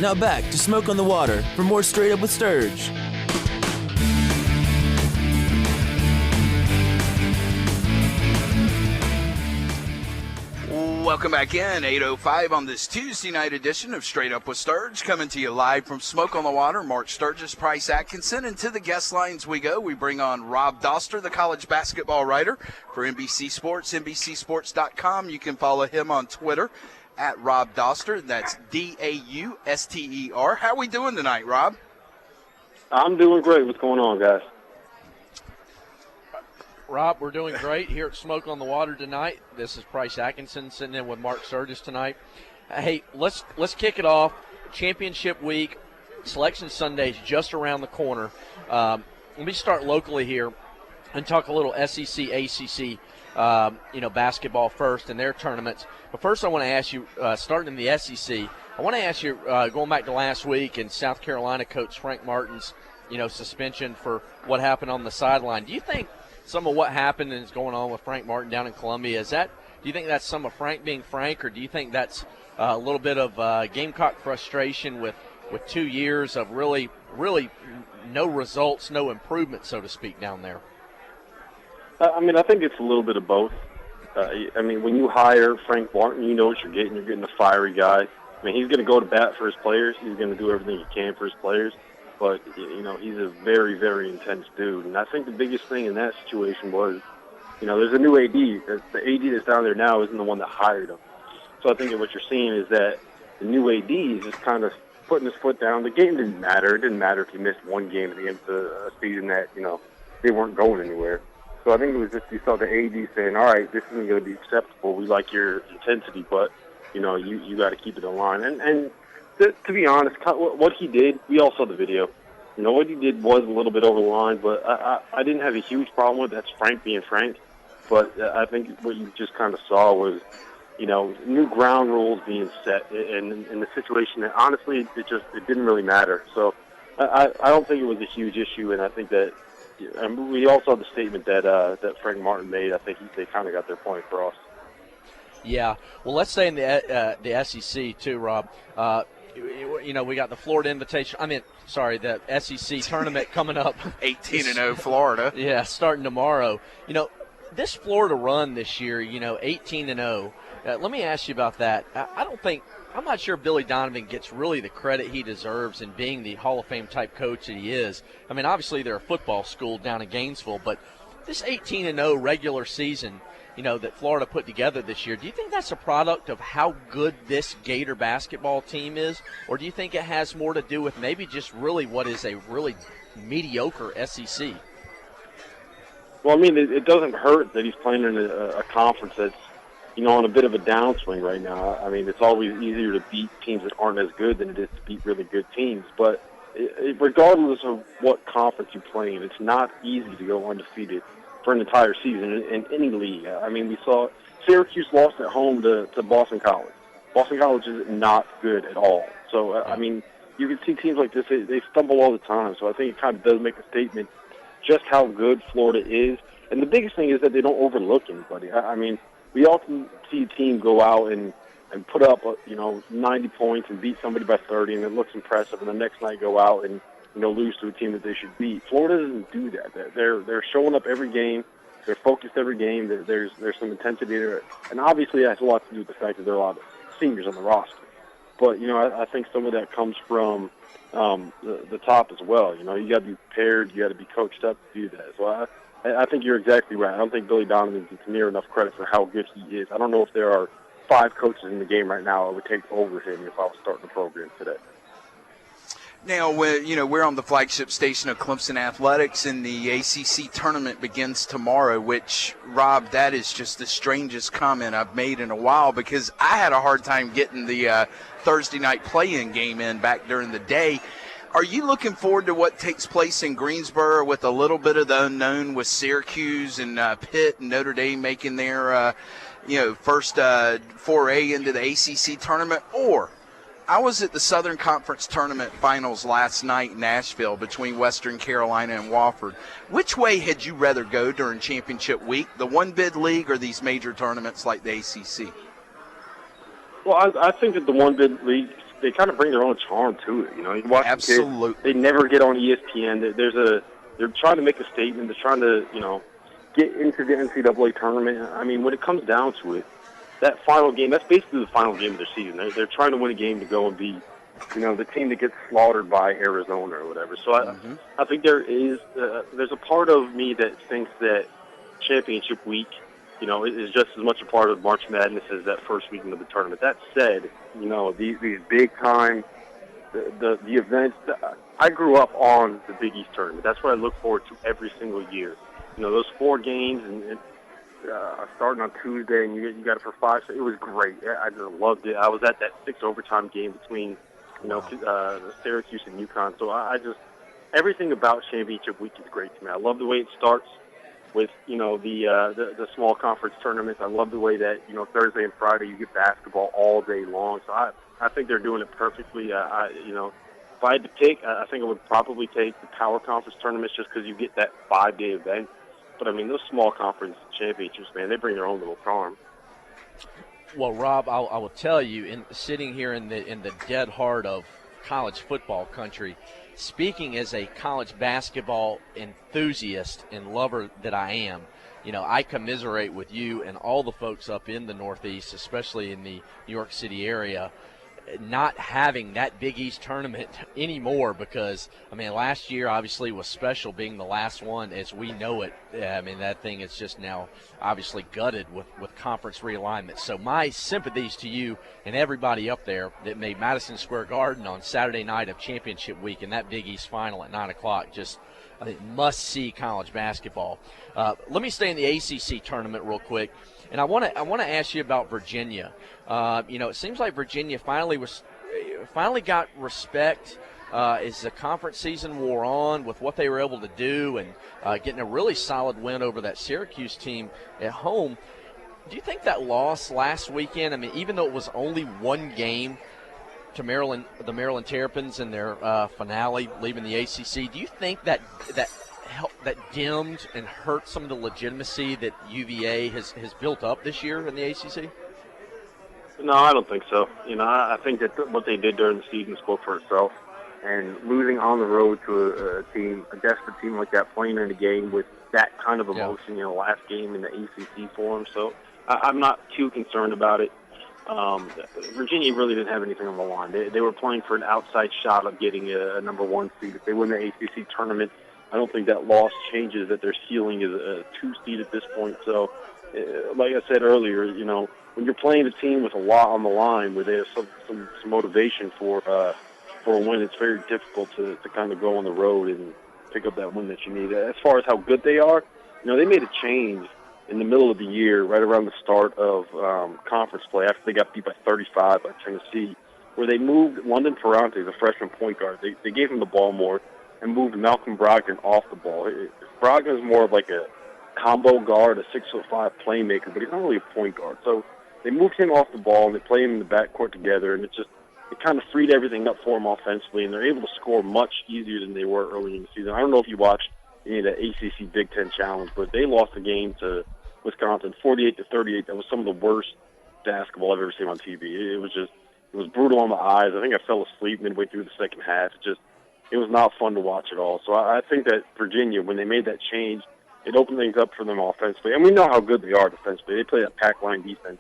Now back to Smoke on the Water for more Straight Up with Sturge. Welcome back in, 8:05 on this Tuesday night edition of Straight Up with Sturge, coming to you live from Smoke on the Water. Mark Sturgis, Price Atkinson, and to the guest lines we go. We bring on Rob Dauster, the college basketball writer for NBC Sports, NBCSports.com. You can follow him on Twitter at Rob Dauster. That's Dauster. How are we doing tonight, Rob? I'm doing great. What's going on, guys? Rob, we're doing great here at Smoke on the Water tonight. This is Price Atkinson sitting in with Mark Sturgis tonight. Hey, let's kick it off. Championship week, Selection Sunday's just around the corner. Let me start locally here and talk a little SEC, ACC, basketball first and their tournaments. But first, I want to ask you, starting in the SEC, I want to ask you, going back to last week and South Carolina coach Frank Martin's, suspension for what happened on the sideline. Do you think some of what happened and is going on with Frank Martin down in Columbia, do you think that's some of Frank being Frank, or do you think that's a little bit of Gamecock frustration with 2 years of really no results, no improvement, so to speak, down there? I think it's a little bit of both. When you hire Frank Martin, you know what you're getting. You're getting a fiery guy. He's going to go to bat for his players. He's going to do everything he can for his players. But, he's a very, very intense dude. And I think the biggest thing in that situation was, there's a new AD. The AD that's down there now isn't the one that hired him. So I think what you're seeing is that the new AD is just kind of putting his foot down. The game didn't matter. It didn't matter if he missed one game at the end of the season that, they weren't going anywhere. So I think it was just you saw the AD saying, all right, this isn't going to be acceptable. We like your intensity, but, you got to keep it in line. And to be honest, what he did, we all saw the video. What he did was a little bit over the line, but I didn't have a huge problem with it. That's Frank being Frank. But I think what you just kind of saw was, new ground rules being set in the situation that, honestly, it didn't really matter. So I don't think it was a huge issue, and I think that we all saw the statement that Frank Martin made. I think they kind of got their point across. Yeah. Well, let's say in the SEC, too, Rob. We got the Florida Invitation. The SEC tournament coming up. 18-0 Florida. Yeah, starting tomorrow. This Florida run this year, 18-0. Let me ask you about that. I'm not sure Billy Donovan gets really the credit he deserves in being the Hall of Fame type coach that he is. Obviously they're a football school down in Gainesville, but this 18-0 regular season, that Florida put together this year, do you think that's a product of how good this Gator basketball team is, or do you think it has more to do with maybe just really what is a really mediocre SEC? Well, it doesn't hurt that he's playing in a conference that's, on a bit of a downswing right now. It's always easier to beat teams that aren't as good than it is to beat really good teams. But regardless of what conference you play in, it's not easy to go undefeated for an entire season in any league. We saw Syracuse lost at home to Boston College. Boston College is not good at all. So, you can see teams like this, they stumble all the time. So I think it kind of does make a statement just how good Florida is. And the biggest thing is that they don't overlook anybody. We often see a team go out and put up, 90 points and beat somebody by 30, and it looks impressive. And the next night go out and, lose to a team that they should beat. Florida doesn't do that. They're showing up every game. They're focused every game. There's some intensity there. And obviously that has a lot to do with the fact that there are a lot of seniors on the roster. But, I think some of that comes from the top as well. You got to be prepared. You got to be coached up to do that. So I think you're exactly right. I don't think Billy Donovan gets near enough credit for how good he is. I don't know if there are 5 coaches in the game right now that would take over him if I was starting the program today. Now, we're on the flagship station of Clemson Athletics, and the ACC tournament begins tomorrow, which, Rob, that is just the strangest comment I've made in a while, because I had a hard time getting the Thursday night play-in game in back during the day. Are you looking forward to what takes place in Greensboro with a little bit of the unknown with Syracuse and Pitt and Notre Dame making their, first foray into the ACC tournament? Or I was at the Southern Conference Tournament Finals last night in Nashville between Western Carolina and Wofford. Which way had you rather go during championship week, the one-bid league or these major tournaments like the ACC? Well, I think that the one-bid league they kind of bring their own charm to it. You know, you watch the Absolutely. kids, they never get on ESPN. They're trying to make a statement. They're trying to, get into the NCAA tournament. I mean, when it comes down to it, that final game, that's basically the final game of their season. They're trying to win a game to go and be, the team that gets slaughtered by Arizona or whatever. So I think there's a part of me that thinks that championship week, is just as much a part of March Madness as that first weekend of the tournament. That said, these big time, the events. I grew up on the Big East tournament. That's what I look forward to every single year. Those 4 games and starting on Tuesday, and you got it for 5. So it was great. I just loved it. I was at that 6 overtime game between, Syracuse and UConn. So I just everything about championship week is great to me. I love the way it starts with the small conference tournaments. I love the way that Thursday and Friday you get basketball all day long. So I think they're doing it perfectly. If I had to pick, I think I would probably take the power conference tournaments just because you get that 5-day event. But, I mean, those small conference championships, man, they bring their own little charm. Well, Rob, I will tell you, sitting here in the dead heart of college football country, speaking as a college basketball enthusiast and lover that I am, I commiserate with you and all the folks up in the Northeast, especially in the New York City area, not having that Big East tournament anymore because, last year obviously was special being the last one as we know it. That thing is just now obviously gutted with conference realignment. So my sympathies to you and everybody up there that made Madison Square Garden on Saturday night of championship week and that Big East final at 9 o'clock just must-see college basketball. Let me stay in the ACC tournament real quick. And I want to ask you about Virginia. It seems like Virginia finally got respect as the conference season wore on with what they were able to do and getting a really solid win over that Syracuse team at home. Do you think that loss last weekend, even though it was only one game to the Maryland Terrapins in their finale leaving the ACC, do you think that dimmed and hurt some of the legitimacy that UVA has built up this year in the ACC? No, I don't think so. I think that what they did during the season spoke for itself. And losing on the road to a desperate team like that, playing in a game with that kind of emotion, last game in the ACC for them. So I'm not too concerned about it. Virginia really didn't have anything on the line. They were playing for an outside shot of getting a number 1 seed. If they win the ACC tournament, I don't think that loss changes that their ceiling is a 2 seed at this point. So, like I said earlier, when you're playing a team with a lot on the line, where they have some motivation for a win, it's very difficult to kind of go on the road and pick up that win that you need. As far as how good they are, they made a change in the middle of the year, right around the start of conference play, after they got beat by 35 by Tennessee, where they moved London Ferrante, the freshman point guard. They gave him the ball more and moved Malcolm Brogdon off the ball. Brogdon is more of like a combo guard, a 6'5" playmaker, but he's not really a point guard. So they moved him off the ball and they played him in the backcourt together, and it kind of freed everything up for them offensively, and they're able to score much easier than they were early in the season. I don't know if you watched any of the ACC Big Ten Challenge, but they lost the game to Wisconsin 48-38. That was some of the worst basketball I've ever seen on TV. It was brutal on the eyes. I think I fell asleep midway through the second half. It was not fun to watch at all. So I think that Virginia, when they made that change, it opened things up for them offensively. And we know how good they are defensively. They play that pack line defense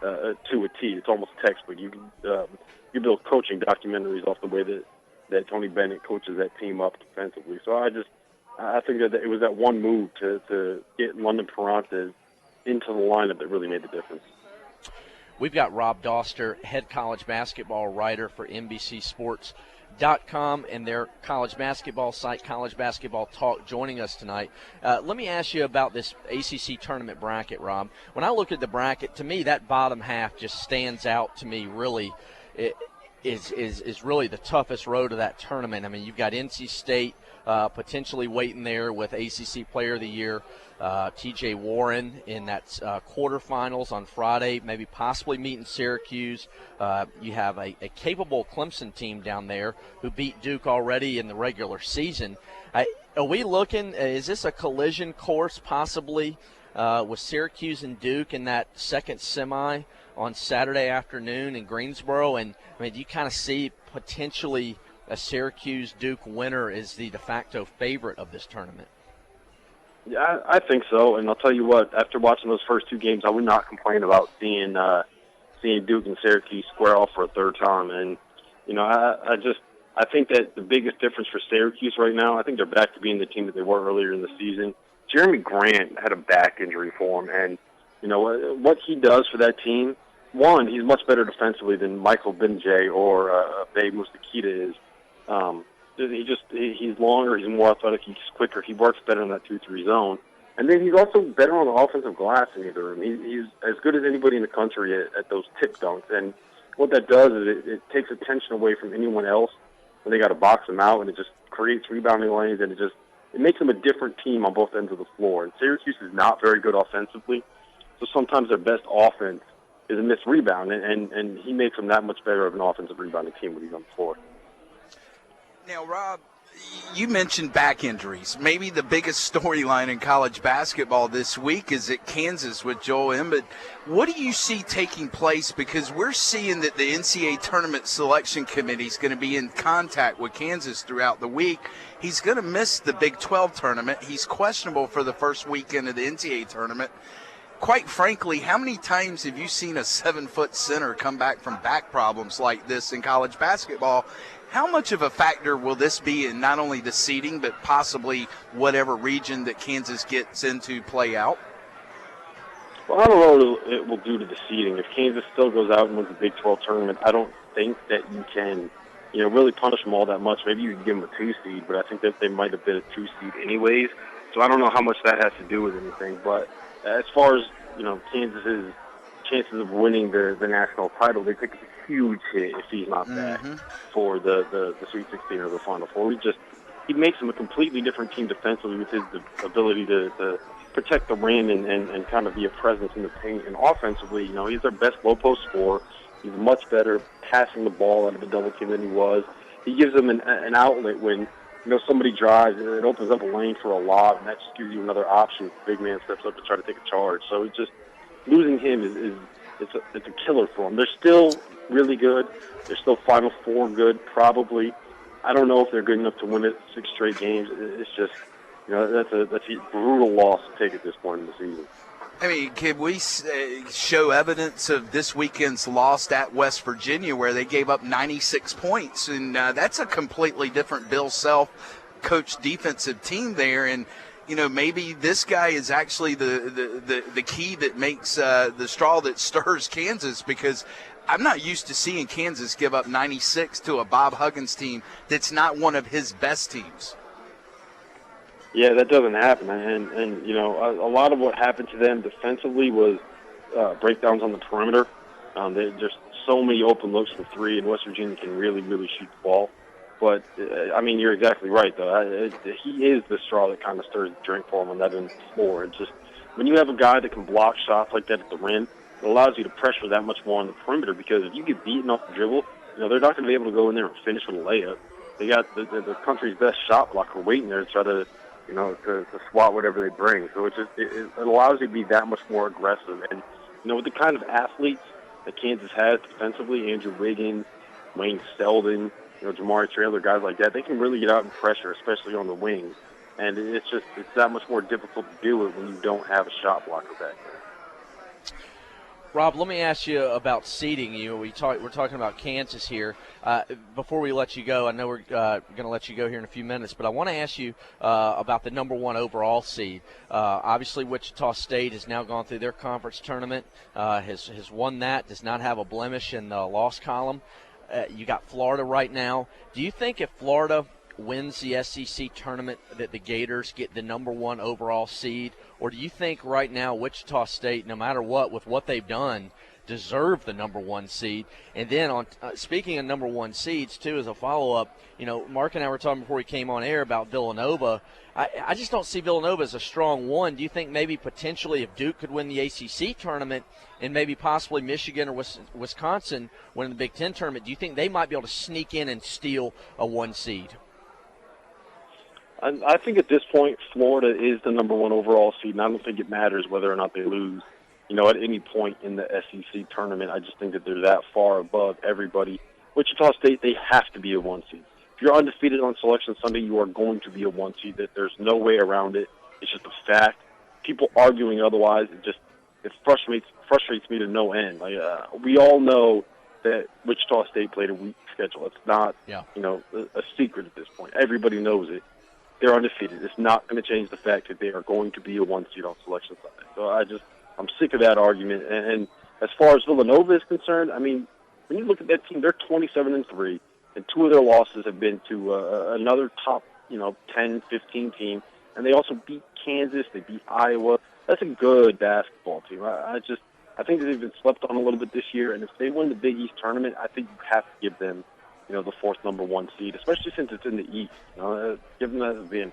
to a T. It's almost textbook. You build coaching documentaries off the way that Tony Bennett coaches that team up defensively. So I think that it was that one move to get London Ferrante into the lineup that really made the difference. We've got Rob Dauster, head college basketball writer for NBCSports.com and their college basketball site, College Basketball Talk, joining us tonight. Let me ask you about this ACC tournament bracket, Rob. When I look at the bracket, to me, that bottom half just stands out to me really. It is really the toughest road of that tournament. You've got NC State potentially waiting there with ACC Player of the Year, T.J. Warren in that quarterfinals on Friday, maybe possibly meeting Syracuse. You have a capable Clemson team down there who beat Duke already in the regular season. Are we looking, is this a collision course possibly with Syracuse and Duke in that second semi on Saturday afternoon in Greensboro. And, I mean, do you kind of see potentially a Syracuse-Duke winner is the de facto favorite of this tournament? Yeah, I think so. And I'll tell you what, after watching those first 2 games, I would not complain about seeing Duke and Syracuse square off for a third time. And, you know, I think that the biggest difference for Syracuse right now, I think they're back to being the team that they were earlier in the season. Jeremy Grant had a back injury for him, and, you know, what he does for that team, one, he's much better defensively than Michael Benjay or Babe Mustakita is. He's longer, he's more athletic, he's quicker, he works better in that 2-3 zone. And then he's also better on the offensive glass in either room. He's as good as anybody in the country at those tip dunks. And what that does is it takes attention away from anyone else when they got to box them out, and it just creates rebounding lanes, and it makes them a different team on both ends of the floor. And Syracuse is not very good offensively, so sometimes their best offense is a missed rebound, and he makes them that much better of an offensive rebounding team when he's on the floor. Now, Rob, you mentioned back injuries. Maybe the biggest storyline in college basketball this week is at Kansas with Joel Embiid. What do you see taking place? Because we're seeing that the NCAA Tournament Selection Committee is going to be in contact with Kansas throughout the week. He's going to miss the Big 12 tournament. He's questionable for the first weekend of the NCAA tournament. Quite frankly, how many times have you seen a 7-foot center come back from back problems like this in college basketball? How much of a factor will this be in not only the seeding, but possibly whatever region that Kansas gets into play out? Well, I don't know what it will do to the seeding. If Kansas still goes out and wins the Big 12 tournament, I don't think that you can, you know, really punish them all that much. Maybe you can give them a 2 seed, but I think that they might have been a 2 seed anyways. So I don't know how much that has to do with anything. But as far as, you know, Kansas's chances of winning the national title, they take a huge hit if he's not back for the Sweet 16 or the Final Four. He makes them a completely different team defensively with his ability to protect the rim and kind of be a presence in the paint. And offensively, you know, he's their best low post scorer. He's much better passing the ball out of a double team than he was. He gives them an outlet when, you know, somebody drives, and it opens up a lane for a lob, and that just gives you another option if the big man steps up to try to take a charge. So it's just losing him it's a killer for them. They're still really good. They're still Final Four good, probably. I don't know if they're good enough to win it 6 straight games. It's just, you know, that's a brutal loss to take at this point in the season. I mean, can we show evidence of this weekend's loss at West Virginia where they gave up 96 points? And that's a completely different Bill Self coached defensive team there. And, you know, maybe this guy is actually the key that makes the straw that stirs Kansas, because I'm not used to seeing Kansas give up 96 to a Bob Huggins team that's not one of his best teams. Yeah, that doesn't happen. And you know, a lot of what happened to them defensively was breakdowns on the perimeter. There's so many open looks for 3, and West Virginia can really, really shoot the ball. But, I mean, you're exactly right, though. He is the straw that kind of stirs the drink for him on that end of the floor. It's just when you have a guy that can block shots like that at the rim, it allows you to pressure that much more on the perimeter, because if you get beaten off the dribble, you know, they're not going to be able to go in there and finish with a layup. They got the country's best shot blocker waiting there to try to, you know, to swat whatever they bring. So it allows you to be that much more aggressive. And, you know, with the kind of athletes that Kansas has defensively, Andrew Wiggins, Wayne Selden, you know, Jamari Traylor, guys like that, they can really get out and pressure, especially on the wings. And it's that much more difficult to do it when you don't have a shot blocker back there. Rob, let me ask you about seeding. We're talking about Kansas here. Before we let you go, I know we're going to let you go here in a few minutes, but I want to ask you about the number 1 overall seed. Obviously, Wichita State has now gone through their conference tournament, has won that, does not have a blemish in the loss column. You got Florida right now. Do you think if Florida wins the SEC tournament that the Gators get the number 1 overall seed, or do you think right now Wichita State, no matter what, with what they've done, deserve the number 1 seed? And then on speaking of number 1 seeds, too, as a follow-up, you know, Mark and I were talking before we came on air about Villanova. I just don't see Villanova as a strong 1. Do you think maybe potentially if Duke could win the ACC tournament and maybe possibly Michigan or Wisconsin win the Big Ten tournament, do you think they might be able to sneak in and steal a 1 seed? I think at this point, Florida is the number 1 overall seed, and I don't think it matters whether or not they lose, at any point in the SEC tournament. I just think that they're that far above everybody. Wichita State, they have to be a 1 seed. If you're undefeated on Selection Sunday, you are going to be a 1 seed. There's no way around it. It's just a fact. People arguing otherwise, it frustrates me to no end. We all know that Wichita State played a weak schedule. It's not, a secret at this point. Everybody knows it. They're undefeated. It's not going to change the fact that they are going to be a 1 seed on Selection Sunday. So I'm sick of that argument. And as far as Villanova is concerned, I mean, when you look at that team, they're 27-3, and 2 of their losses have been to another top, 10, 15 team. And they also beat Kansas. They beat Iowa. That's a good basketball team. I think they've been slept on a little bit this year. And if they win the Big East tournament, I think you have to give them, the 4th number 1 seed, especially since it's in the East. Give them that advantage.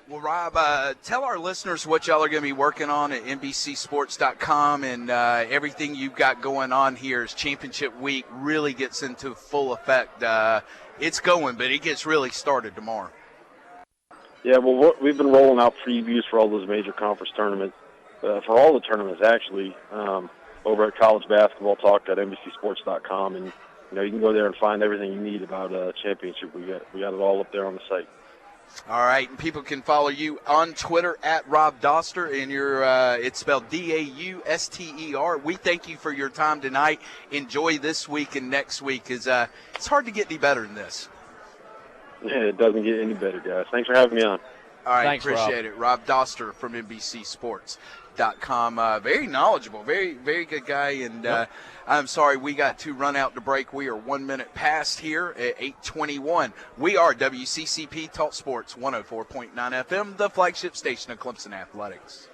Well, Rob, tell our listeners what y'all are going to be working on at NBCSports.com and everything you've got going on here as championship week really gets into full effect. It's going, but it gets really started tomorrow. Yeah, well, we've been rolling out previews for all those major conference tournaments, for all the tournaments actually, over at College Basketball Talk at NBCSports.com, and you can go there and find everything you need about championship. We got it all up there on the site. All right, and people can follow you on Twitter at Rob Dauster, and it's spelled Dauster. We thank you for your time tonight. Enjoy this week and next week, because it's hard to get any better than this. Yeah, it doesn't get any better, guys. Thanks for having me on. All right, Thanks, appreciate it. Rob Dauster from NBCSports.com. Very knowledgeable, very, very good guy. And I'm sorry we got to run out to break. We are 1 minute past here at 8:21. We are WCCP Talk Sports 104.9 FM, the flagship station of Clemson Athletics.